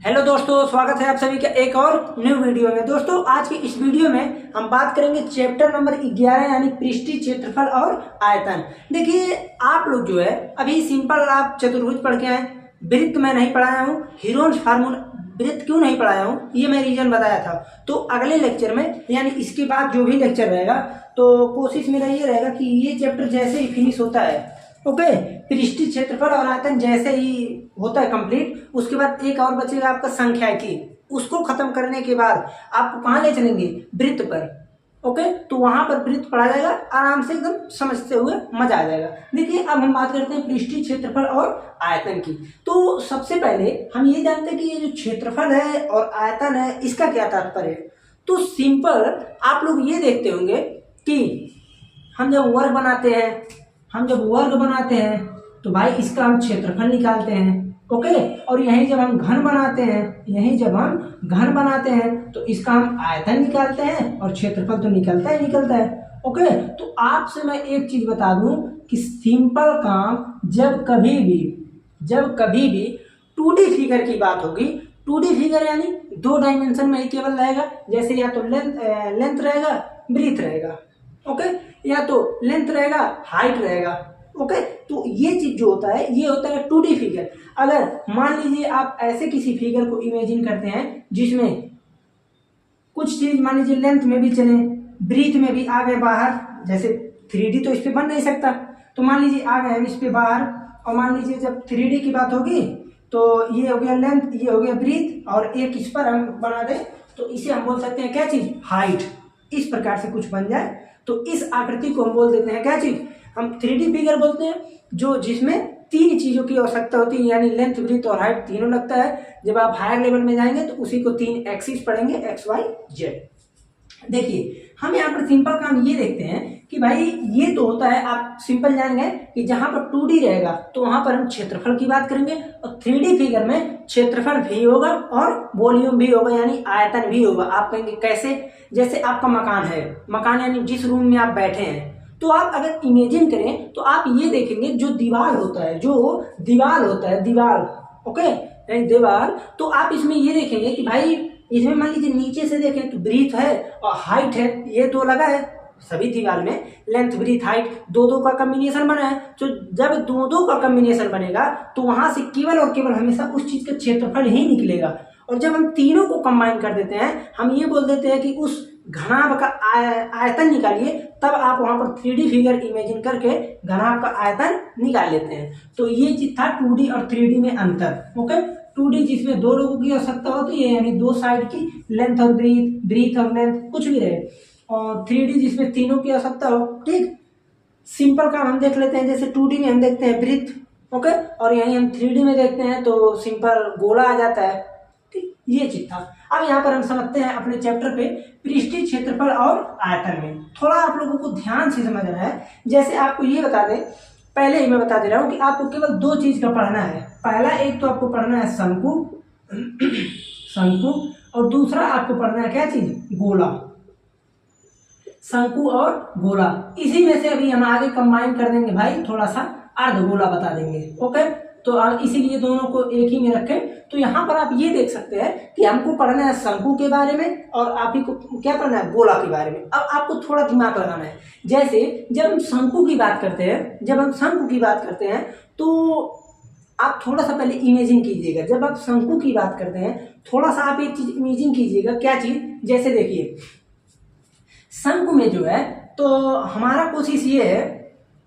Hello दोस्तों, स्वागत है आप सभी का एक और न्यू वीडियो में। दोस्तों आज की इस वीडियो में हम बात करेंगे चैप्टर नंबर 11 यानी पृष्ठीय क्षेत्रफल और आयतन। देखिए आप लोग जो है अभी सिंपल आप चतुर्भुज पढ़ के आए, वृत्त मैं नहीं पढ़ाया हूँ, हीरोन्स फार्मूला वृत्त क्यों नहीं पढ़ाया हूँ ये मैं रीजन बताया था। तो अगले लेक्चर में यानी इसके बाद जो भी लेक्चर रहेगा तो कोशिश मेरा ये रहेगा कि ये चैप्टर जैसे ही फिनिश होता है ओके, पृष्ठीय क्षेत्रफल और आयतन जैसे ही होता है कंप्लीट, उसके बाद एक और बचेगा आपका सांख्यिकी। उसको खत्म करने के बाद आप कहाँ ले चलेंगे? वृत्त पर। ओके, तो वहां पर वृत्त पढ़ा जाएगा, आराम से एकदम समझते हुए मजा आ जाएगा। देखिए अब हम बात करते हैं पृष्ठीय क्षेत्रफल और आयतन की। तो सबसे पहले हम ये जानते हैं कि ये जो क्षेत्रफल है और आयतन है इसका क्या तात्पर्य है। तो सिंपल आप लोग ये देखते होंगे कि हम जब वर्ग बनाते हैं तो भाई इसका हम क्षेत्रफल निकालते हैं। ओके, और यहीं जब हम घन बनाते हैं तो इसका हम आयतन निकालते हैं और क्षेत्रफल तो निकलता है। ओके, तो आपसे मैं एक चीज बता दूं कि सिंपल काम जब कभी भी 2D फिगर की बात होगी, 2D फिगर यानी 2 डायमेंशन में ही केवल रहेगा। जैसे या तो लेंथ रहेगा, ब्रीथ रहेगा, ओके, या तो लेंथ रहेगा, हाइट रहेगा। ओके, तो ये चीज जो होता है ये होता है 2D फिगर। अगर मान लीजिए आप ऐसे किसी फिगर को इमेजिन करते हैं जिसमें कुछ चीज मान लीजिए लेंथ में भी चले, ब्रीथ में भी आ गए बाहर, जैसे 3D तो इस पे बन नहीं सकता, तो मान लीजिए आ गए हम इस पे बाहर, और मान लीजिए जब 3D की बात होगी तो ये हो गया लेंथ, ये हो गया ब्रीथ, और एक इस पर हम बना दें तो इसे हम बोल सकते हैं क्या चीज? हाइट। इस प्रकार से कुछ बन जाए तो इस आकृति को हम बोल देते हैं क्या चीज? हम 3D फिगर बोलते हैं, जो जिसमें 3 चीजों की आवश्यकता होती है, यानी लेंथ, ब्रीथ और हाइट तीनों लगता है। जब आप हायर लेवल में जाएंगे तो उसी को 3 एक्सिस पढ़ेंगे, एक्स वाई जेड। देखिए हम यहाँ पर सिंपल काम ये देखते हैं कि भाई ये तो होता है, आप सिंपल जान गए कि जहां पर 2D रहेगा तो वहां पर हम क्षेत्रफल की बात करेंगे, और 3D फिगर में क्षेत्रफल भी होगा और वॉल्यूम भी होगा यानी आयतन भी होगा। आप कहेंगे कैसे? जैसे आपका मकान यानी जिस रूम में आप बैठे हैं, तो आप अगर इमेजिन करें तो आप ये देखेंगे जो दीवार होता है, दीवार ओके, यानी दीवार, तो आप इसमें ये देखेंगे कि भाई इसमें मान लीजिए नीचे से देखें तो ब्रीथ है और हाइट है, ये तो लगा है सभी दीवार में, लेंथ, ब्रीथ, हाइट दो का कॉम्बिनेशन बना है। तो जब दो का कॉम्बिनेशन बनेगा तो वहां से केवल और केवल हमेशा उस चीज का क्षेत्रफल ही निकलेगा। और जब हम तीनों को कंबाइन कर देते हैं, हम ये बोल देते हैं कि उस घनाभ का आयतन निकालिए, तब आप वहां पर 3D फिगर इमेजिन करके घनाभ का आयतन निकाल लेते हैं। तो ये चीज था 2D और 3D में अंतर। ओके, 2D जिसमें 2 लोगों की आवश्यकता होती है, यानी 2 साइड की लेंथ और ब्रीथ और लेंथ कुछ भी रहे, और 3D जिसमें तीनों की आवश्यकता हो। ठीक, सिंपल काम हम देख लेते हैं, जैसे 2D में हम देखते हैं ब्रीथ, ओके, और यहीं हम 3D में देखते हैं तो सिंपल गोला आ जाता है। ठीक, ये चीज था। अब यहाँ पर हम समझते हैं अपने चैप्टर पे पृष्ठीय क्षेत्रफल और आयतन में। थोड़ा आप लोगों को ध्यान से समझना है। जैसे आपको ये बता दें, पहले ही मैं बता दे रहा हूँ कि आपको केवल 2 चीज का पढ़ना है। पहला एक तो आपको पढ़ना है शंकु, और दूसरा आपको पढ़ना है क्या चीज? गोला। शंकु और गोला, इसी में से अभी हम आगे कंबाइन कर देंगे भाई, थोड़ा सा अर्धगोला बता देंगे। ओके, तो इसीलिए दोनों को एक ही में रखें। तो यहाँ पर आप ये देख सकते हैं कि हमको पढ़ना है शंकु के बारे में और आप ही को क्या पढ़ना है? गोला के बारे में। अब आपको थोड़ा दिमाग लगाना है। जैसे जब हम शंकु की बात करते हैं तो आप थोड़ा सा पहले इमेजिन कीजिएगा। जब आप शंकु की बात करते हैं थोड़ा सा आप एक चीज इमेजिन कीजिएगा। क्या चीज? जैसे देखिए शंकु में जो है तो हमारा कोशिश ये है,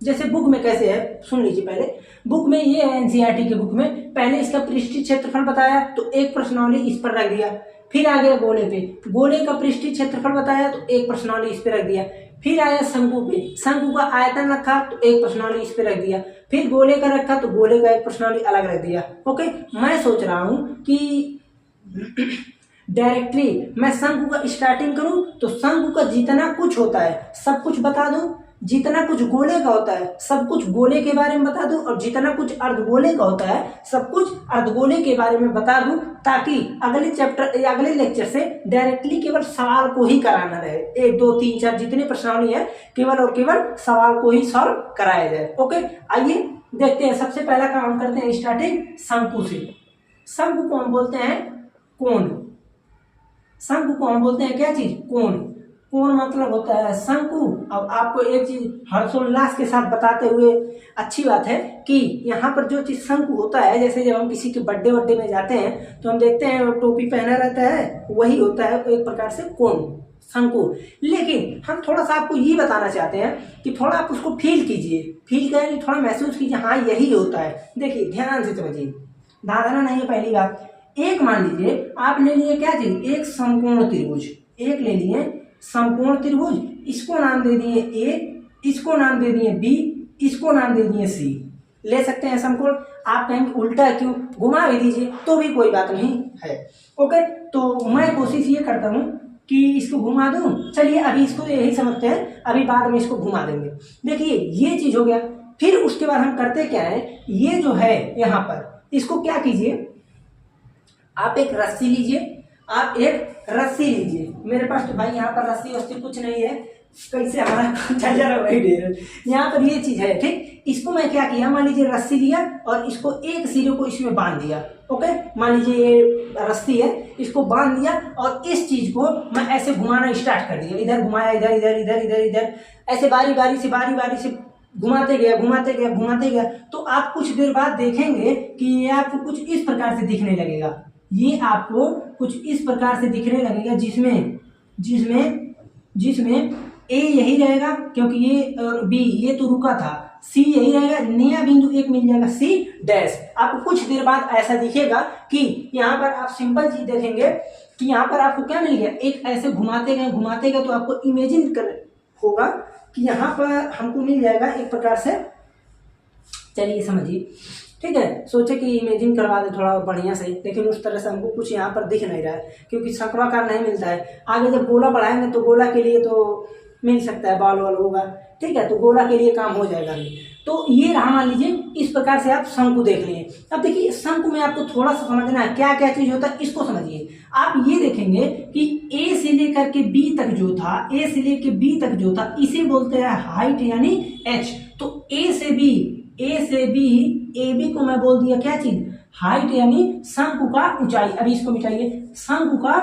जैसे बुक में कैसे है सुन लीजिए। पहले बुक में ये है, एनसीईआरटी के बुक में पहले इसका पृष्ठीय क्षेत्रफल बताया तो एक प्रश्नावली इस पर रख दिया, फिर आ गया गोले पे, गोले का पृष्ठीय क्षेत्रफल बताया तो एक प्रश्नावली इस पे रख दिया, फिर आया शंकु पे, शंकु का आयतन रखा तो एक प्रश्नावली इस पे रख दिया, फिर गोले का रखा तो गोले का एक प्रश्नावली अलग रख दिया। ओके, मैं सोच रहा हूं कि डायरेक्टली मैं शंकु का स्टार्टिंग करूं तो शंकु का जितना कुछ होता है सब कुछ बता दूं, जितना कुछ गोले का होता है सब कुछ गोले के बारे में बता दूं, और जितना कुछ अर्धगोले का होता है सब कुछ अर्धगोले के बारे में बता दूं, ताकि अगले चैप्टर या अगले लेक्चर से डायरेक्टली केवल सवाल को ही कराना रहे। 1 2 3 4 जितने प्रश्नावली है केवल और केवल सवाल को ही सॉल्व कराया जाए। ओके, आइए देखते हैं। सबसे पहला काम हम करते हैं स्टार्टिंग शंकु से। शंकु को हम बोलते हैं कोण। शंकु को हम बोलते हैं क्या चीज, कोण। कोण मतलब होता है शंकु। अब आपको एक चीज हर्षोल्लास के साथ बताते हुए अच्छी बात है कि यहाँ पर जो चीज शंकु होता है, जैसे जब हम किसी के बर्थडे वड्डे में जाते हैं तो हम देखते हैं वो टोपी पहना रहता है, वही होता है एक प्रकार से कोण, शंकु। लेकिन हम थोड़ा सा आपको ये बताना चाहते हैं कि थोड़ा आप उसको फील कीजिए, फील करें, थोड़ा महसूस कीजिए, हाँ यही होता है। देखिए ध्यान से समझिए, धारणा नहीं है पहली बात। एक मान लीजिए आप ले लिए क्या चीज, एक समकोण त्रिभुज, एक ले लिए समकोण त्रिभुज, इसको नाम दे दिए ए, इसको नाम दे दिए बी, इसको नाम दे दिए सी। ले सकते हैं समकोण। आप कहेंगे उल्टा क्यों, घुमा भी दीजिए तो भी कोई बात नहीं है। ओके, तो मैं कोशिश ये करता हूँ कि इसको घुमा दूं। चलिए अभी इसको यही समझते हैं, अभी बाद में इसको घुमा देंगे। देखिए ये चीज हो गया। फिर उसके बाद हम करते क्या है, ये जो है यहाँ पर इसको क्या कीजिए, आप एक रस्सी लीजिए, आप एक रस्सी लीजिए। मेरे पास तो भाई यहाँ पर रस्सी वस्सी कुछ नहीं है, कैसे हमारा चल जा रहा है वही ढेर। यहाँ पर ये चीज है, ठीक। इसको मैं क्या किया, मान लीजिए रस्सी लिया और इसको एक सिरे को इसमें बांध दिया। ओके, मान लीजिए ये रस्सी है, इसको बांध दिया और इस चीज को मैं ऐसे घुमाना स्टार्ट कर दिया। इधर घुमाया, इधर इधर इधर इधर इधर, ऐसे बारी बारी से घुमाते गया घुमाते गया घुमाते गया। तो आप कुछ देर बाद देखेंगे कि ये आपको कुछ इस प्रकार से दिखने लगेगा। ये आपको कुछ इस प्रकार से दिखने लगेगा, जिसमें जिसमें जिसमें ए यही रहेगा क्योंकि ये और बी ये तो रुका था, सी यही रहेगा, नया बिंदु एक मिल जाएगा सी डैश। आपको कुछ देर बाद ऐसा दिखेगा कि यहाँ पर आप सिंपल चीज देखेंगे कि यहाँ पर आपको क्या मिल गया, एक ऐसे घुमाते गए तो आपको इमेजिन कर होगा कि यहाँ पर हमको मिल जाएगा एक प्रकार से। चलिए समझिए, ठीक है, सोचे कि इमेजिन करवा दे थोड़ा बढ़िया से, लेकिन उस तरह से हमको कुछ यहाँ पर दिख नहीं रहा है क्योंकि शंक्वाकार नहीं मिलता है। आगे जब गोला बढ़ाएंगे तो गोला के लिए तो मिल सकता है, बॉल वॉल होगा, ठीक है, तो गोला के लिए काम हो जाएगा नहीं। तो ये रहा, मान लीजिए इस प्रकार से आप शंकु देख लिए। अब देखिए शंकु में आपको थोड़ा सा समझना है क्या क्या चीज होता है, इसको समझिए। आप ये देखेंगे कि ए से लेकर के बी तक जो था, ए से लेकर बी तक जो था, इसे बोलते हैं हाइट यानी एच। तो ए से बी ए बी को मैं बोल दिया क्या चीज, हाइट यानी शंकु का ऊंचाई। अभी इसको मिटाइए, शंकु का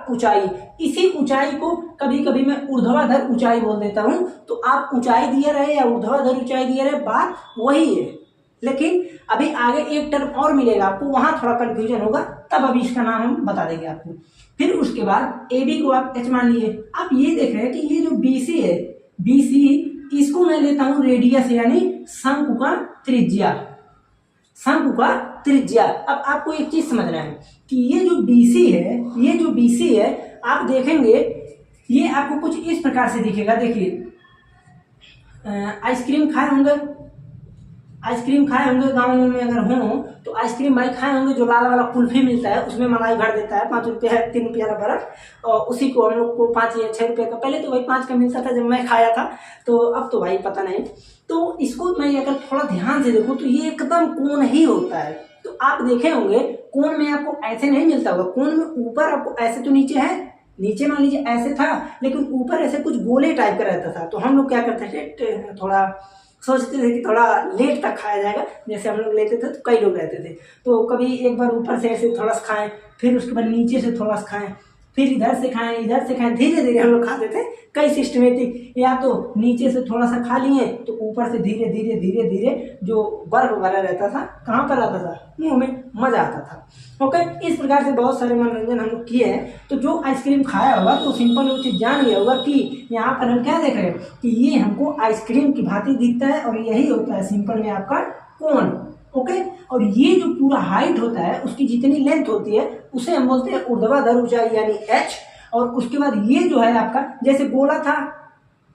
ऊंचाई। इसी ऊंचाई को कभी कभी मैं ऊर्ध्वाधर ऊंचाई बोल देता हूं। तो आप ऊंचाई दिए रहे या ऊर्ध्वाधर ऊंचाई दिए रहे, बात वही है। लेकिन अभी आगे एक टर्म और मिलेगा आपको, वहां थोड़ा कंफ्यूजन होगा, तब अभी इसका नाम हम बता देंगे आपको। फिर उसके बाद ए बी को आप एच मान लिए। आप ये देख रहे हैं कि ये जो बी सी है, बी सी इसको मैं लेता हूं रेडियस यानी शंकु का त्रिज्या। अब आपको एक चीज समझना है कि ये जो BC है, आप देखेंगे ये आपको कुछ इस प्रकार से दिखेगा। देखिए आइसक्रीम खाए होंगे गाँव में, अगर हो तो आइसक्रीम भाई खाए होंगे, जो लाल वाला कुल्फी मिलता है उसमें मलाई भर देता है, 5 रुपया है, 3 रुपया का बर्फ, और उसी को हम लोग को 5 या 6 रुपये का, पहले तो भाई 5 का मिलता था जब मैं खाया था, तो अब तो भाई पता नहीं। तो इसको मैं अगर थोड़ा ध्यान से देखूं तो ये एकदम कोण ही होता है। तो आप देखे होंगे कोण में आपको ऐसे नहीं मिलता होगा, कोण में ऊपर आपको ऐसे, तो नीचे है, नीचे मान लीजिए ऐसे था, लेकिन ऊपर ऐसे कुछ गोले टाइप का रहता था। तो हम लोग क्या करते थे, थोड़ा सोचते थे कि थोड़ा लेट तक खाया जाएगा, जैसे हम लोग लेते थे तो कई लोग रहते थे, तो कभी एक बार ऊपर से ऐसे थोड़ा सा खाएं, फिर उसके बाद नीचे से थोड़ा सा खाएं, फिर इधर से खाएं, धीरे धीरे हम लोग खाते थे, कई सिस्टमेटिक। या तो नीचे से थोड़ा सा खा लिए तो ऊपर से धीरे धीरे जो बर्फ भरा रहता था कहाँ पर आता था, मुंह में, मजा आता था। ओके, इस प्रकार से बहुत सारे मनोरंजन हम लोग किए हैं। तो जो आइसक्रीम खाया होगा तो सिंपल वो चीज़ जान गया होगा कि यहाँ पर हम क्या देख रहे हैं कि ये हमको आइसक्रीम की भांति दिखता है, और यही होता है सिंपल में आपका कोण। ओके, और ये जो पूरा हाइट होता है उसकी जितनी लेंथ होती है उसे हम बोलते हैं ऊर्ध्वाधर ऊंचाई यानी एच। और उसके बाद ये जो है आपका, जैसे गोला था,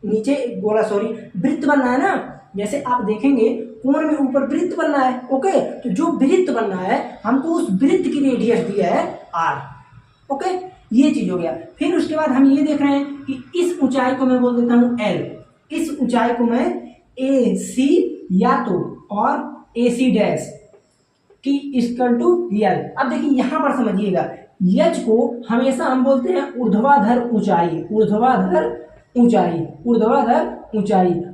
नीचे गोला वृत्त बनना है ना, जैसे आप देखेंगे कोण में ऊपर वृत्त बनना है। ओके, तो जो वृत्त बनना है हमको उस वृत्त की रेडियस दिया है r। ओके, ये चीज हो गया। फिर उसके बाद हम ये देख रहे हैं कि इस ऊंचाई को मैं बोल देता हूं l, इस ऊंचाई को मैं AC या तो और AC डैश की इक्वल टू L। अब देखिए यहां पर समझिएगा, H को हमेशा हम बोलते हैं ऊर्ध्वाधर ऊंचाई,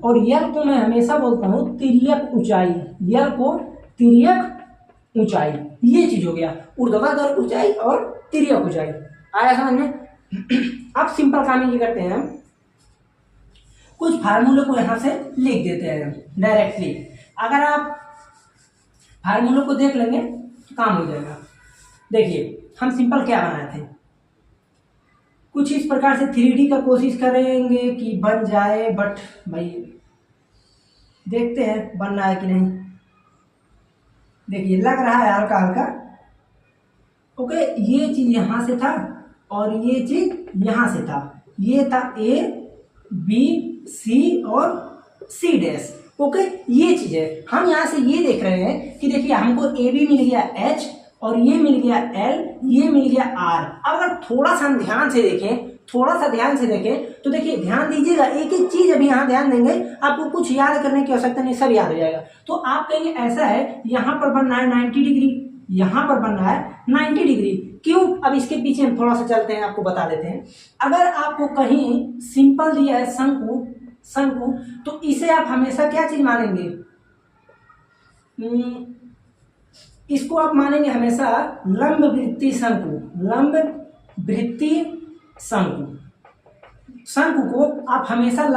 और L को मैं हमेशा बोलता हूं तिर्यक ऊंचाई, L को तिर्यक ऊंचाई। ये चीज हो गया ऊर्ध्वाधर ऊंचाई और तिर्यक ऊंचाई। आया समझ में? अब सिंपल काम ये करते हैं, हम कुछ फार्मूले को यहां से लिख देते हैं डायरेक्टली। अगर आप फार्मूले को देख लेंगे तो काम हो जाएगा। देखिए हम सिंपल क्या बनाए थे, कुछ इस प्रकार से 3D का कोशिश करेंगे कि बन जाए, बट भाई देखते हैं बन रहा है कि नहीं। देखिए लग रहा है हल्का हल्का। ओके, ये चीज यहां से था और ये चीज यहां से था, ये था A B C और C डैश। ओके, ये चीज है। हम यहाँ से ये देख रहे हैं कि देखिए हमको ए बी मिल गया H और ये मिल गया L, ये मिल गया R। अब अगर थोड़ा सा हम ध्यान से देखें, थोड़ा सा ध्यान से देखें तो देखिए ध्यान दीजिएगा, एक एक चीज अभी यहाँ ध्यान देंगे, आपको कुछ याद करने की आवश्यकता नहीं, सब याद हो जाएगा। तो आप कहेंगे ऐसा है, यहाँ पर बन रहा है 90 डिग्री, यहाँ पर बन रहा है 90 डिग्री। क्यों? अब इसके पीछे हम थोड़ा सा चलते हैं, आपको बता देते हैं। अगर आपको कहीं सिंपल दिया है शंकु, शंकु, तो इसे आप हमेशा क्या चीज मानेंगे, इसको आप मानेंगे हमेशा लंब वृत्तीय शंकु, लंब वृत्तीय शंकु। शंकु को आप हमेशा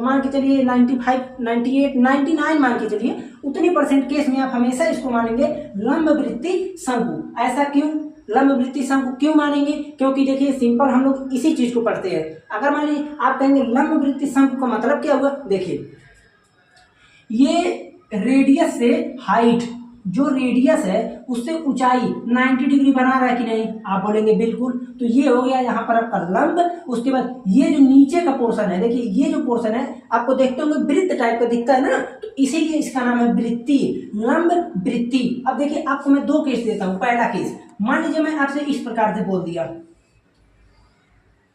मान के चलिए 95, 98, 99 मान के चलिए, उतनी परसेंट केस में आप हमेशा इसको मानेंगे लंब वृत्तीय शंकु। ऐसा क्यों लंब वृत्तीय शंकु क्यों मानेंगे? क्योंकि देखिए सिंपल हम लोग इसी चीज को पढ़ते हैं। अगर मान लीजिए आप कहेंगे लंब वृत्तीय शंकु का मतलब क्या हुआ, देखिए ये रेडियस से हाइट, जो रेडियस है उससे ऊंचाई 90 डिग्री बना रहा है कि नहीं, आप बोलेंगे बिल्कुल। तो ये हो गया यहाँ पर आपका लंब। उसके बाद ये जो नीचे का पोर्शन है, देखिए ये जो पोर्शन है आपको देखते होंगे वृत्त टाइप का दिखता है ना, तो इसीलिए इसका नाम है वृत्ति, लंब वृत्ति। अब देखिए आपको मैं दो केस देता हूँ। पहला केस, मान लीजिए मैं आपसे इस प्रकार से बोल दिया,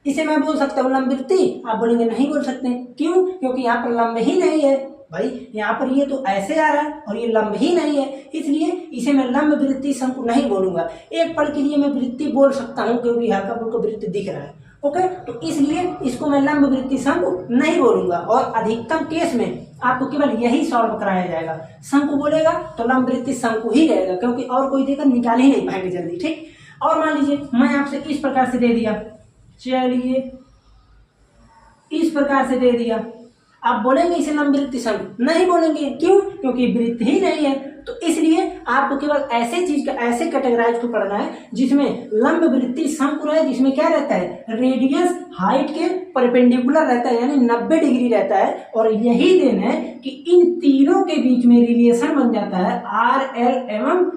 इसे मैं बोल सकता हूँ लंब वृत्ति, आप बोलेंगे नहीं बोल सकते। क्यों? क्योंकि यहाँ पर लंब ही नहीं है भाई, यहाँ पर ये तो ऐसे आ रहा है और ये लंब ही नहीं है, इसलिए इसे मैं लंब वृत्तीय शंकु नहीं बोलूंगा। एक पल के लिए मैं वृत्ति बोल सकता हूँ क्योंकि हल्का फुल्का वृत्ति दिख रहा है। ओके, तो इसलिए इसको मैं लंब वृत्तीय शंकु नहीं बोलूंगा। और अधिकतम केस में आपको केवल यही सॉल्व कराया जाएगा, शंकु बोलेगा तो लंब वृत्तीय शंकु ही रहेगा, क्योंकि और कोई देकर निकाल ही नहीं पाएंगे जल्दी। ठीक, और मान लीजिए मैं आपसे इस प्रकार से दे दिया, चलिए इस प्रकार से दे दिया, आप बोलेंगे इसे लंब वृत्तीय शंकु? नहीं बोलेंगे। क्यों? क्योंकि वृत्त ही नहीं है। तो इसलिए आपको केवल ऐसे चीज का, ऐसे कैटेगराइज को पढ़ना है जिसमें लंब वृत्तीय शंकु रहे, जिसमें क्या रहता है, रेडियस हाइट के परपेंडिकुलर रहता है, यानी 90 डिग्री रहता है। और यही देन है कि इन तीनों के बीच में रिलेशन बन जाता है आर एल एवं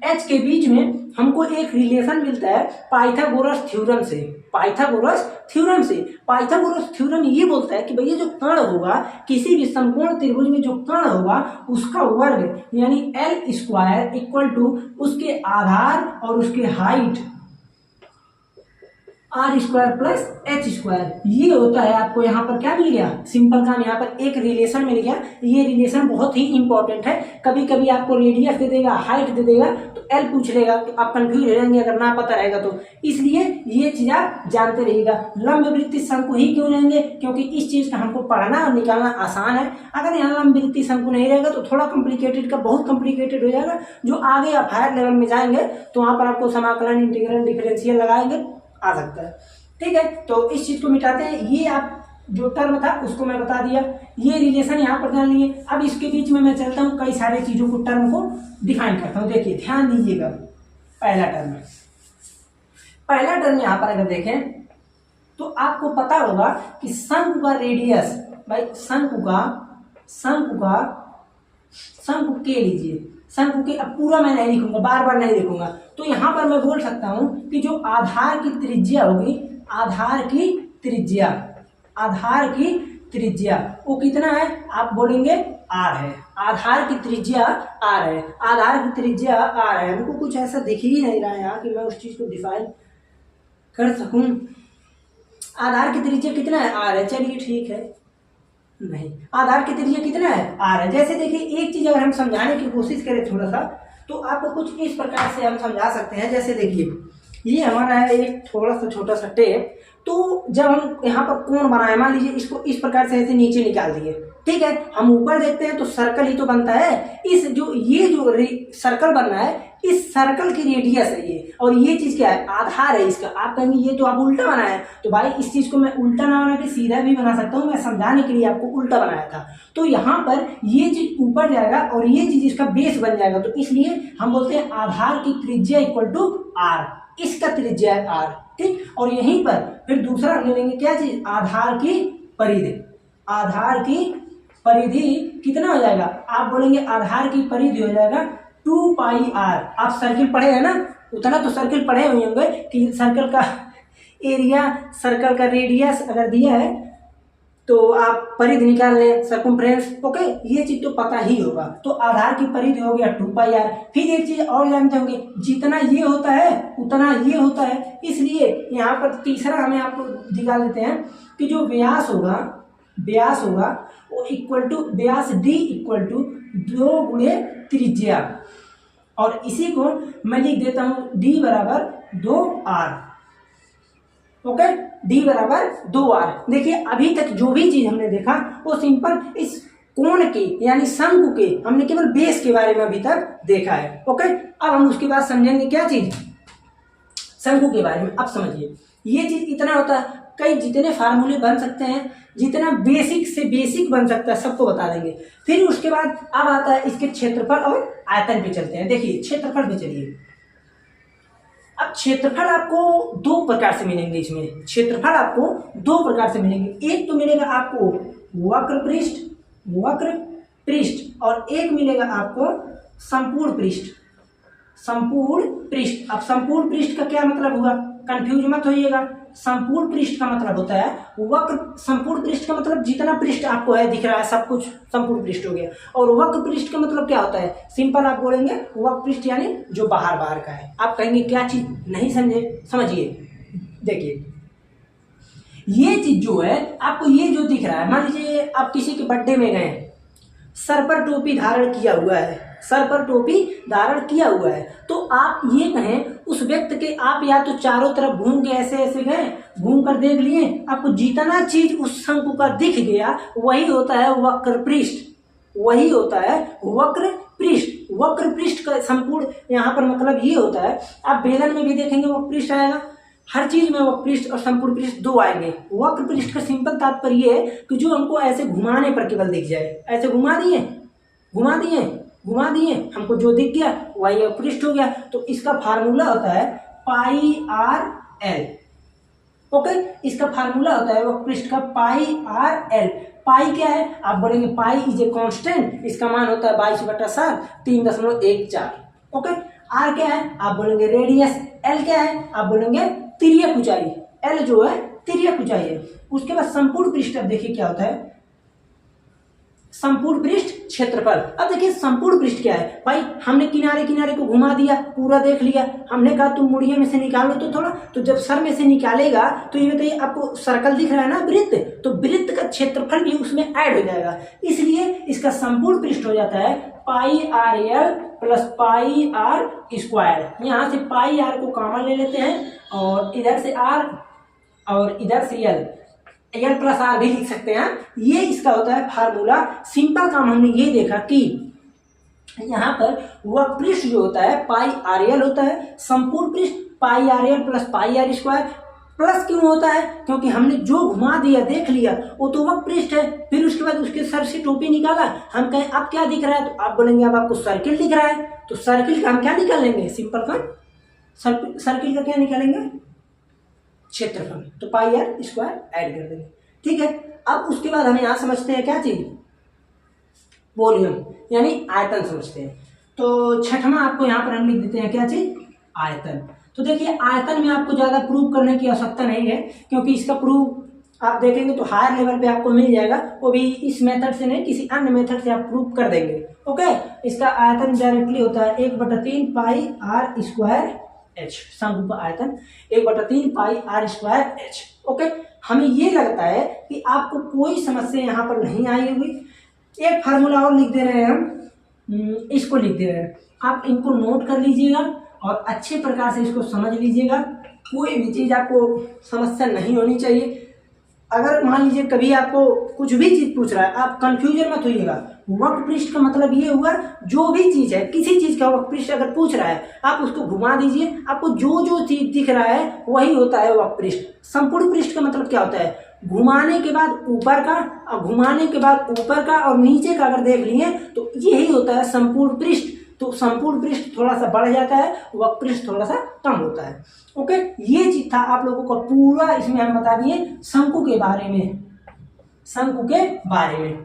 एच के बीच में हमको एक रिलेशन मिलता है पाइथागोरस थ्योरम से। पाइथागोरस थ्योरम से, पाइथागोरस थ्योरम ये बोलता है कि भैया जो कर्ण होगा किसी भी समकोण त्रिभुज में, जो कर्ण होगा उसका वर्ग यानी L स्क्वायर इक्वल टू उसके आधार और उसके height r square plus h square. ये होता है। आपको यहाँ पर क्या मिल गया, सिंपल काम, यहाँ पर एक रिलेशन मिल गया। ये रिलेशन बहुत ही इंपॉर्टेंट है। कभी कभी आपको रेडियस दे देगा, हाइट दे देगा, तो एल पूछ लेगा तो आप कंफ्यूज हो जाएंगे अगर ना पता रहेगा तो। इसलिए ये चीज आप जानते रहिएगा। लंब वृत्तीय शंकु ही क्यों रहेंगे? क्योंकि इस चीज का हमको पढ़ना और निकालना आसान है। अगर यहाँ लंब वृत्तीय शंकु नहीं रहेगा तो थोड़ा कॉम्प्लिकेटेड का बहुत कॉम्प्लिकेटेड हो जाएगा। जो आगे आप हायर लेवल में जाएंगे तो वहां पर आपको समाकलन, इंटीग्रल, डिफरेंशियल लगाएंगे, आ सकता है। ठीक है, तो इस चीज को मिटाते हैं। ये आप जो टर्म था उसको मैं बता दिया, ये रिलेशन यहाँ पर जान लिए। अब इसके बीच में मैं चलता हूँ, कई सारे चीजों को, टर्म को डिफाइन करता हूँ। देखिए ध्यान दीजिएगा, पहला टर्म यहाँ पर अगर देखें तो आपको पता होगा कि शंकु का रेडियस, भाई शंकु के लीजिए, शंकु के, अब पूरा मैं नहीं लिखूंगा, बार बार नहीं लिखूंगा। तो यहाँ पर मैं बोल सकता हूँ कि जो आधार की त्रिज्या होगी, आधार की त्रिज्या वो कितना है, आप बोलेंगे आर है। आधार की त्रिज्या आर है, आधार की त्रिज्या आर है। हमको कुछ ऐसा दिख ही नहीं रहा है यहाँ कि मैं उस चीज को डिफाइन कर सकूं। आधार की त्रिज्या कितना है, आर है। चलिए ठीक है, नहीं, आधार की त्रिज्या कितना है, आर है। जैसे देखिए एक चीज अगर हम समझाने की कोशिश करें थोड़ा सा, तो आपको कुछ इस प्रकार से हम समझा सकते हैं। जैसे देखिए ये हमारा है एक थोड़ा सा छोटा सा टेप। तो जब हम यहाँ पर कोण बनाए, मान लीजिए इसको इस प्रकार से ऐसे नीचे निकाल दिए, ठीक है, हम ऊपर देखते हैं तो सर्कल ही तो बनता है। इस जो ये जो सर्कल बन रहा है, इस सर्कल की रेडियस है ये, और ये चीज क्या है, आधार है इसका। आप कहेंगे ये तो आप उल्टा बनाया है, तो भाई इस चीज को मैं उल्टा ना बना के सीधा भी बना सकता हूँ, मैं समझाने के लिए आपको उल्टा बनाया था। तो यहाँ पर ये चीज ऊपर जाएगा और ये चीज इसका बेस बन जाएगा, तो इसलिए हम बोलते हैं आधार की त्रिज्या इक्वल टू आर, इसका त्रिज्या है आर, ठीक। और यहीं पर फिर दूसरा हम ले लेंगे क्या चीज, आधार की परिधि। आधार की परिधि कितना हो जाएगा, आप बोलेंगे आधार की परिधि हो जाएगा 2 पाई आर। आप सर्किल पढ़े हैं ना, उतना तो सर्किल पढ़े हुए होंगे कि सर्कल का एरिया, सर्कल का रेडियस अगर दिया है तो आप परिधि निकाल लें, सर्कमफ्रेंस, ओके, ये चीज तो पता ही होगा। तो आधार की परिधि हो गया 2 पाई आर। फिर एक चीज और जानते होंगे, जितना ये होता है उतना ये होता है, इसलिए यहाँ पर तीसरा हमें आपको दिखा देते हैं कि जो व्यास होगा वो इक्वल टू व्यास डी इक्वल टू 2 गुणे त्रिज्या, और इसी को मैं लिख देता हूँ डी बराबर 2r, ओके, डी बराबर 2r। देखिए अभी तक जो भी चीज हमने देखा वो सिंपल इस कोण के यानी शंकु के, हमने केवल बेस के बारे में अभी तक देखा है, ओके। अब हम उसके बाद समझेंगे क्या चीज, शंकु के बारे में। अब समझिए ये चीज इतना होता है, कई जितने फार्मूले बन सकते हैं, जितना बेसिक से बेसिक बन सकता है सबको बता देंगे। फिर उसके बाद अब आता है इसके क्षेत्रफल और आयतन पे चलते हैं। देखिए क्षेत्रफल पे चलिए। अब क्षेत्रफल आपको 2 प्रकार से मिलेंगे, इसमें क्षेत्रफल आपको 2 प्रकार से मिलेंगे। एक तो मिलेगा आपको वक्र पृष्ठ, और एक मिलेगा आपको संपूर्ण पृष्ठ। अब संपूर्ण पृष्ठ का क्या मतलब हुआ, कंफ्यूज मत होइएगा। संपूर्ण पृष्ठ का मतलब होता है वक्र, संपूर्ण पृष्ठ का मतलब जितना पृष्ठ आपको है दिख रहा है सब कुछ संपूर्ण पृष्ठ हो गया। और वक्र पृष्ठ का मतलब क्या होता है, सिंपल आप बोलेंगे वक्र पृष्ठ यानी जो बाहर का है। आप कहेंगे क्या चीज नहीं समझे, समझिए। देखिए ये चीज जो है आपको ये जो दिख रहा है, मान लीजिए आप किसी के बर्थडे में गए, सर पर टोपी धारण किया हुआ है, तो आप ये कहें उस व्यक्ति के, आप या तो चारों तरफ घूम के ऐसे ऐसे गए, घूम कर देख लिए, आपको जितना चीज उस शंकु का दिख गया वही होता है वक्र पृष्ठ का संपूर्ण यहाँ पर मतलब ये होता है। आप बेलन में भी देखेंगे वक्र पृष्ठ आएगा, हर चीज में वक्र पृष्ठ और संपूर्ण पृष्ठ 2 आएंगे। वक्र पृष्ठ का सिंपल तात्पर्य है कि जो हमको ऐसे घुमाने पर केवल दिख जाए, ऐसे घुमा दिए हमको जो दिख गया वही वक्र पृष्ठ हो गया। तो इसका फार्मूला होता है पाई आर एल, ओके, इसका फार्मूला होता है वक्र पृष्ठ का पाई आर एल। पाई क्या है, आप बोलेंगे पाई इज ए कांस्टेंट, इसका मान होता है 22/7 3.14, ओके। आर क्या है, आप बोलेंगे रेडियस। एल क्या है, आप बोलेंगे तिर्यक ऊंचाई, एल जो है तिर्यक ऊंचाई है। उसके बाद संपूर्ण पृष्ठ, अब देखिए क्या होता है संपूर्ण पृष्ठ क्षेत्रफल। अब देखिए संपूर्ण पृष्ठ क्या है, भाई हमने किनारे को घुमा दिया, पूरा देख लिया, हमने कहा तुम मुड़िया में से निकालो तो थोड़ा, तो जब सर में से निकालेगा तो ये बताइए आपको सर्कल दिख रहा है ना, वृत्त, तो वृत्त का क्षेत्रफल भी उसमें ऐड हो जाएगा, इसलिए इसका संपूर्ण पृष्ठ हो जाता है pi R L plus pi are square. यहाँ से पाई आर को कॉमन ले लेते हैं और इधर से आर और इधर से एल प्लस आर भी लिख सकते हैं। ये इसका होता है फार्मूला। सिंपल काम हमने ये देखा कि यहाँ पर वक्र पृष्ठ जो होता है पाई आर एल होता है, संपूर्ण पृष्ठ pi R L plus pi are square. Plus क्यों होता है, क्योंकि हमने जो घुमा दिया देख लिया वो तो वक्र पृष्ठ है। फिर उसके बाद उसके सर से टोपी निकाला, हम कहें अब क्या दिख रहा है, तो आप बोलेंगे अब आपको सर्किल दिख रहा है, तो सर्किल का हम क्या निकालेंगे, सिंपल का सर्किल का क्या निकालेंगे, क्षेत्रफल, तो पाई आर स्क्वायर ऐड कर देंगे, ठीक है। अब उसके बाद हमें यहाँ समझते हैं क्या चीज, वॉल्यूम यानी आयतन समझते हैं। तो छठवां आपको यहाँ पर हम लिख देते हैं क्या चीज, आयतन। तो देखिए आयतन में आपको ज्यादा प्रूव करने की आवश्यकता नहीं है, क्योंकि इसका प्रूव आप देखेंगे तो हायर लेवल पे आपको मिल जाएगा, वो भी इस मेथड से नहीं किसी अन्य मेथड से आप प्रूव कर देंगे, ओके। इसका आयतन डायरेक्टली होता है 1/3 पाई आर स्क्वायर एच, शंकु का आयतन 1/3 पाई आर स्क्वायर एच, ओके। हमें ये लगता है कि आपको कोई समस्या यहाँ पर नहीं आई होगी। एक फार्मूला और लिख दे रहे हैं हम, इसको लिख दे रहे हैं, आप इनको नोट कर लीजिएगा और अच्छे प्रकार से इसको समझ लीजिएगा। कोई भी चीज़ आपको समस्या नहीं होनी चाहिए। अगर मान लीजिए कभी आपको कुछ भी चीज़ पूछ रहा है, आप कंफ्यूजन मत होइएगा। वक्र पृष्ठ का मतलब ये हुआ जो भी चीज़ है, किसी चीज़ का वक्र पृष्ठ अगर पूछ रहा है, आप उसको घुमा दीजिए, आपको जो जो चीज़ दिख रहा है वही होता है वक्र पृष्ठ। संपूर्ण पृष्ठ का मतलब क्या होता है? घुमाने के बाद ऊपर का, और घुमाने के बाद ऊपर का और नीचे का अगर देख लिए तो यही होता है संपूर्ण पृष्ठ। तो संपूर्ण पृष्ठ थोड़ा सा बढ़ जाता है, वक्र पृष्ठ थोड़ा सा कम होता है। ओके, ये चीज था आप लोगों को पूरा इसमें हम बता दिए शंकु के बारे में, शंकु के बारे में।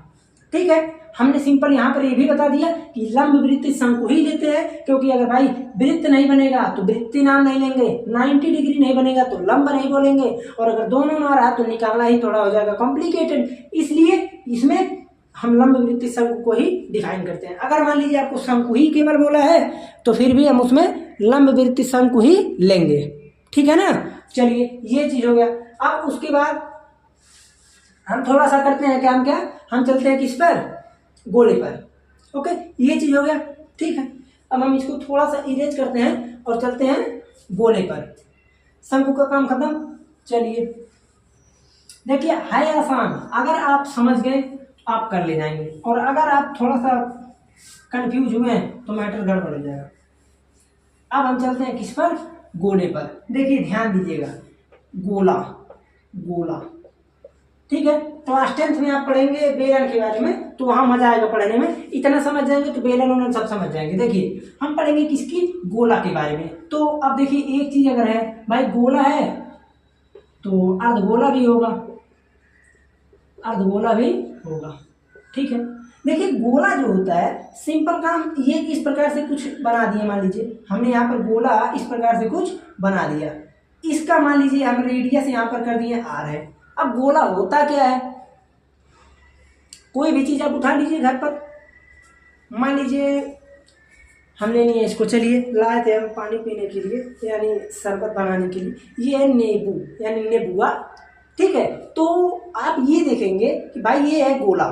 ठीक है, हमने सिंपल यहाँ पर ये भी बता दिया कि लंब वृत्त शंकु ही लेते हैं, क्योंकि अगर भाई वृत्त नहीं बनेगा तो वृत्ति नाम नहीं लेंगे, 90 डिग्री नहीं बनेगा तो लंब नहीं बोलेंगे, और अगर दोनों ना रहा तो निकालना ही थोड़ा हो जाएगा कॉम्प्लिकेटेड। इसलिए इसमें हम लंब वृत्त शंकु को ही डिफाइन करते हैं। अगर मान लीजिए आपको शंकु ही केवल बोला है तो फिर भी हम उसमें लंब वृत्त शंकु ही लेंगे। ठीक है ना। चलिए, ये चीज हो गया। अब उसके बाद हम थोड़ा सा करते हैं क्या हम चलते हैं किस पर? गोले पर। ओके, ये चीज हो गया। ठीक है, अब हम इसको थोड़ा सा इरेज करते हैं और चलते हैं गोले पर। शंकु का काम खत्म। चलिए देखिए, है आसान, अगर आप समझ गए आप कर ले जाएंगे, और अगर आप थोड़ा सा कंफ्यूज हुए हैं तो मैटर गड़बड़ हो जाएगा। अब हम चलते हैं किस पर? गोले पर। देखिए ध्यान दीजिएगा, गोला, गोला। ठीक है, क्लास 10th में आप पढ़ेंगे बेलन के बारे में तो वहां मजा आएगा पढ़ने में। इतना समझ जाएंगे तो बेलन उलन सब समझ जाएंगे। देखिए हम पढ़ेंगे किसकी? गोला के बारे में। तो अब देखिए एक चीज अगर है भाई, गोला है तो अर्धगोला भी होगा, अर्धगोला भी होगा। ठीक है, देखिए गोला जो होता है सिंपल काम ये इस प्रकार से कुछ बना दिए। मान लीजिए हमने यहाँ पर गोला इस प्रकार से कुछ बना दिया, इसका मान लीजिए हम रेडियस यहाँ पर कर दिए r है। अब गोला होता क्या है? कोई भी चीज आप उठा लीजिए घर पर, मान लीजिए हमने नहीं है इसको, चलिए लाए थे हम पानी पीने के लिए यानी शरबत बनाने के लिए, ये है नींबू यानी नेबुआ। ठीक है, तो आप ये देखेंगे कि भाई ये है गोला।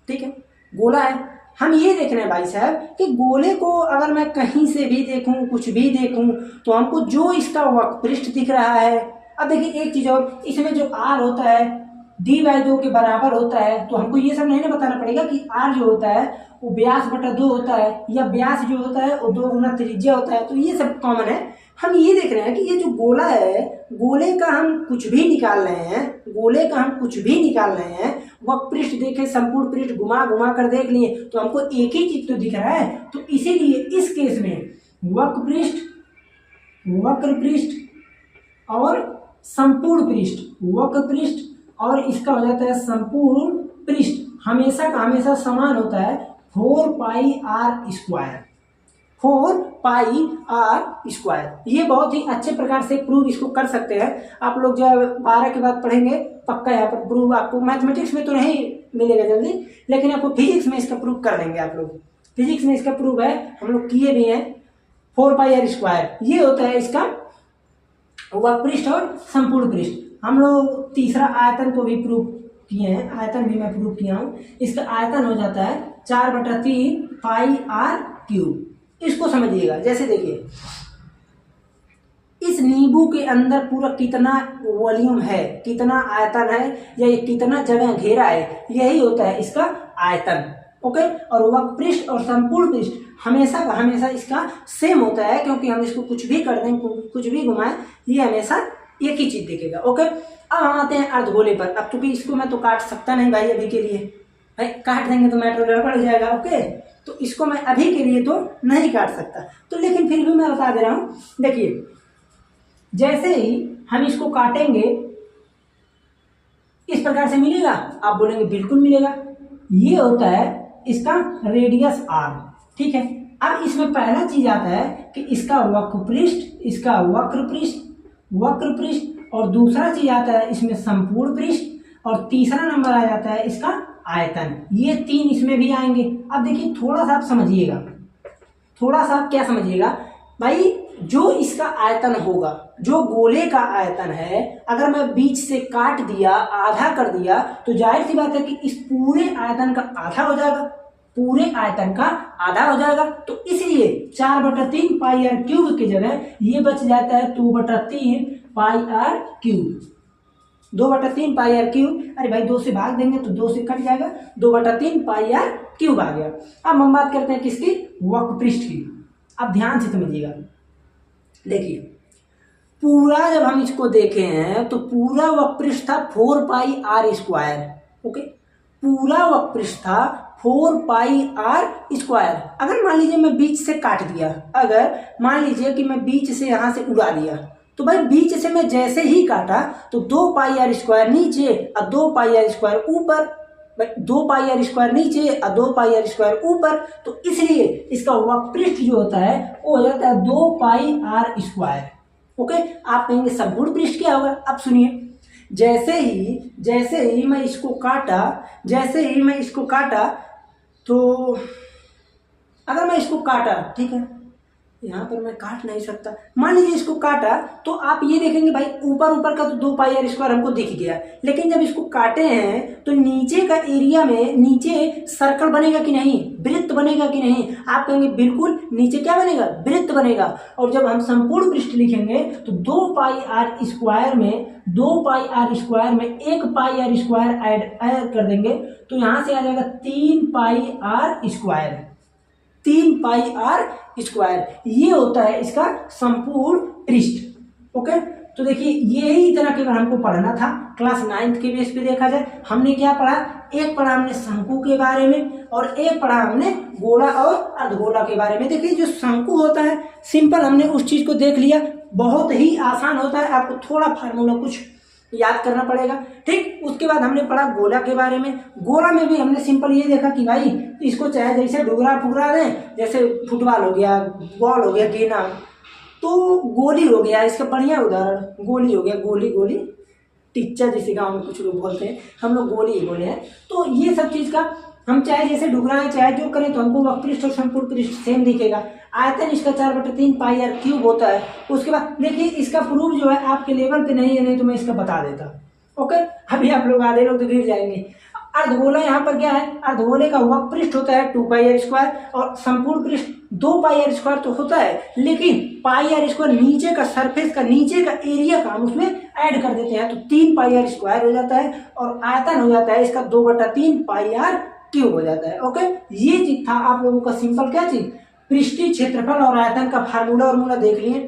ठीक है, गोला है। हम ये देख रहे हैं भाई साहब कि गोले को अगर मैं कहीं से भी देखूं, कुछ भी देखूं, तो हमको जो इसका वक्र पृष्ठ दिख रहा है। अब देखिए एक चीज और, इसमें जो r होता है d/2 के बराबर होता है, तो हमको ये सब नहीं ना बताना पड़ेगा कि r जो होता है वो व्यास बटा 2 होता है, या व्यास जो होता है वो 2 गुना त्रिज्या होता है। तो ये सब कॉमन है। हम ये देख रहे हैं कि ये जो गोला है, गोले का हम कुछ भी निकाल रहे हैं, गोले का हम कुछ भी निकाल रहे हैं। वक्र पृष्ठ देखे, संपूर्ण पृष्ठ घुमा घुमा कर देख लिए तो हमको एक ही चीज तो दिख रहा है। तो इसीलिए इस केस में वक्र पृष्ठ और संपूर्ण पृष्ठ, वक्र पृष्ठ और इसका हो जाता है संपूर्ण पृष्ठ हमेशा का हमेशा समान होता है 4πr²। 4πr²। ये बहुत ही अच्छे प्रकार से प्रूव इसको कर सकते हैं आप लोग। जब 12 के बाद पढ़ेंगे पक्का यहाँ पर प्रूव आपको, मैथमेटिक्स में तो नहीं मिलेगा जल्दी, लेकिन आपको फिजिक्स में इसका प्रूव कर देंगे आप लोग। फिजिक्स में इसका प्रूव है, हम लोग किए भी हैं। 4πr², ये होता है इसका वक्र पृष्ठ और संपूर्ण पृष्ठ। हम लोग तीसरा आयतन को भी प्रूव किए हैं, आयतन भी मैं प्रूव किया हूँ। इसका आयतन हो जाता है 4/3 πr³। इसको समझिएगा, जैसे देखिए इस नींबू के अंदर पूरा कितना वॉल्यूम है, कितना आयतन है, या ये कितना जगह घेरा है, यही होता है इसका आयतन। ओके, और वक्र पृष्ठ और संपूर्ण पृष्ठ हमेशा का हमेशा इसका सेम होता है, क्योंकि हम इसको कुछ भी कर दें, कुछ भी घुमाएं, ये हमेशा एक ही चीज दिखेगा। ओके, अब हम आते हैं अर्धगोले पर। अब चूंकि इसको मैं तो काट सकता नहीं भाई अभी के लिए, भाई काट देंगे तो मैटर गड़बड़ हो जाएगा। ओके, तो इसको मैं अभी के लिए तो नहीं काट सकता, तो लेकिन फिर भी मैं बता दे रहा हूं। देखिए जैसे ही हम इसको काटेंगे इस प्रकार से मिलेगा, आप बोलेंगे बिल्कुल मिलेगा। ये होता है इसका रेडियस r। ठीक है, अब इसमें पहला चीज आता है कि इसका वक्र पृष्ठ, इसका वक्र पृष्ठ, और दूसरा चीज आता है इसमें संपूर्ण पृष्ठ, और तीसरा नंबर आ जाता है इसका आयतन। ये 3 इसमें भी आएंगे। अब देखिए थोड़ा सा आप समझिएगा, थोड़ा सा आप क्या समझिएगा भाई, जो इसका आयतन होगा, जो गोले का आयतन है, अगर मैं बीच से काट दिया, आधा कर दिया, तो जाहिर सी बात है कि इस पूरे आयतन का आधा हो जाएगा। पूरे आयतन का आधा हो जाएगा। तो इसलिए 4/3 पाई आर क्यूब की जगह ये बच जाता है 2/3 pi r cube. 2/3 pi r cube, अरे भाई 2 से भाग देंगे तो 2 से कट जाएगा, 2/3 पाई आर क्यूब आ गया। अब हम बात करते हैं किसकी, वक्रपृष्ठ की। अब ध्यान से समझिएगा, देखिए पूरा जब हम इसको देखे हैं तो पूरा वक्रपृष्ठ था 4 पाई आर स्क्वायर। ओके, पूरा वक्रपृष्ठ था 4 पाई आर स्क्वायर। अगर मान लीजिए मैं बीच से काट दिया, अगर मान लीजिए कि मैं बीच से यहां से उड़ा लिया, तो भाई बीच से मैं जैसे ही काटा तो 2 पाई आर स्क्वायर नीचे और 2 पाई आर स्क्वायर ऊपर, 2 पाई आर स्क्वायर नीचे और 2 पाई आर स्क्वायर ऊपर। तो इसलिए इसका वक्रपृष्ठ जो होता है वो हो जाता है 2 पाई आर स्क्वायर। ओके, आप कहेंगे संपूर्ण पृष्ठ क्या होगा। अब सुनिए, जैसे ही मैं इसको काटा, तो अगर मैं इसको काटा, ठीक है, यहाँ पर मैं काट नहीं सकता, मान लीजिए इसको काटा, तो आप ये देखेंगे भाई ऊपर का तो 2 पाई आर स्क्वायर हमको दिख गया, लेकिन जब इसको काटे हैं तो नीचे का एरिया में नीचे सर्कल बनेगा कि नहीं, वृत्त बनेगा कि नहीं। आप कहेंगे बिल्कुल, नीचे क्या बनेगा, वृत्त बनेगा। और जब हम संपूर्ण पृष्ठ लिखेंगे तो 2 पाई आर स्क्वायर में 1 पाई आर स्क्वायर ऐड कर देंगे, तो यहां से आ जाएगा 3 pi are square. 3 pi are square, ये होता है इसका संपूर्ण पृष्ठ। ओके, तो देखिए यही तरह के अगर हमको पढ़ना था क्लास 9th के बेस पे देखा जाए, हमने क्या पढ़ा, एक पढ़ा हमने शंकु के बारे में और एक पढ़ा हमने गोला और अर्धगोला के बारे में। देखिए जो शंकु होता है सिंपल, हमने उस चीज को देख लिया, बहुत ही आसान होता है, आपको थोड़ा फार्मूला कुछ याद करना पड़ेगा। ठीक, उसके बाद हमने पढ़ा गोला के बारे में। गोला में भी हमने सिंपल ये देखा कि भाई इसको चाहे जैसे डुगरा फुगरा दें, जैसे फुटबॉल हो गया, बॉल हो गया, गेना, तो गोली हो गया, इसका बढ़िया उदाहरण गोली हो गया, गोली टीचर जिसे गांव में कुछ लोग बोलते हैं, हम लोग गोली ही बोले हैं। तो ये सब चीज का हम चाहे जैसे डुगराएं चाहे जो करें तो हमको वक्रपृष्ठ और संपूर्ण पृष्ठ सेम दिखेगा। आयतन इसका 4/3 पाई आर क्यूब होता है। उसके बाद देखिए इसका प्रूफ जो है आपके लेवल पे नहीं है, नहीं तो मैं इसका बता देता। ओके, अभी आप लोग आधे लोग तो गिर जाएंगे। अर्धगोला यहाँ पर क्या है, अर्धगोले का वक्रपृष्ठ होता है 2 पाई आर स्क्वायर और संपूर्ण पृष्ठ 2 पाई आर स्क्वायर तो होता है, लेकिन पाई आर स्क्वायर नीचे का सरफेस का नीचे का एरिया का हम उसमें ऐड कर देते हैं, तो 3 पाई आर स्क्वायर हो जाता है और आयतन हो जाता है इसका 2/3 पाई आर क्यूब हो जाता है। ओके, ये चीज था आप लोगों का सिंपल क्या चीज, पृष्ठीय क्षेत्रफल और आयतन का फार्मूला देख लिए।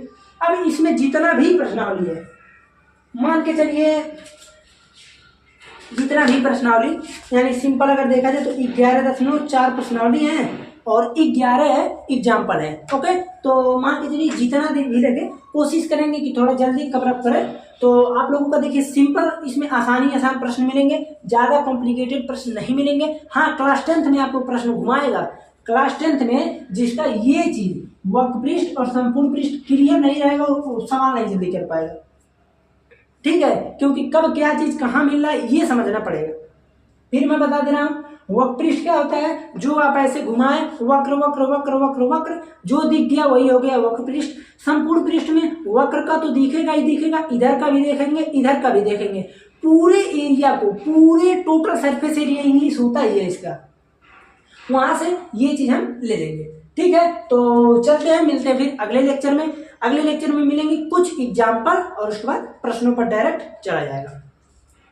अब इसमें जितना भी प्रश्नावली है, मान के चलिए जितना भी प्रश्नावली, यानी सिंपल अगर देखा जाए तो 11.4 प्रश्नावली हैं और 11 एग्जाम्पल है। ओके, तो मान के चलिए जितना भी लगे कोशिश करेंगे कि थोड़ा जल्दी कवरअप करें, तो आप लोगों का देखिए सिंपल इसमें आसान प्रश्न मिलेंगे, ज्यादा कॉम्प्लिकेटेड प्रश्न नहीं मिलेंगे। हाँ, क्लास 10th में आपको प्रश्न घुमाएगा, क्लास 10th में जिसका ये चीज वक्रपृष्ठ और संपूर्ण पृष्ठ क्लियर नहीं रहेगा वो सवाल नहीं जल्दी कर पाएगा। ठीक है, क्योंकि कब क्या चीज कहाँ मिल रहा है ये समझना पड़ेगा। फिर मैं बता दे रहा हूँ, वक्रपृष्ठ क्या होता है, जो आप ऐसे घुमाएं वक्र वक्र वक्र वक्र वक्र, जो दिख गया वही हो गया वक्रपृष्ठ। संपूर्ण पृष्ठ में वक्र का तो दिखेगा ही दिखेगा, इधर का भी देखेंगे, इधर का भी देखेंगे, पूरे एरिया को, पूरे टोटल सरफेस एरिया इंग्लिश होता ही है इसका, वहां से ये चीज हम ले लेंगे। ठीक है, तो चलते हैं, मिलते हैं फिर अगले लेक्चर में। अगले लेक्चर में मिलेंगे कुछ एग्जाम्पल और उसके बाद प्रश्नों पर डायरेक्ट चला जाएगा।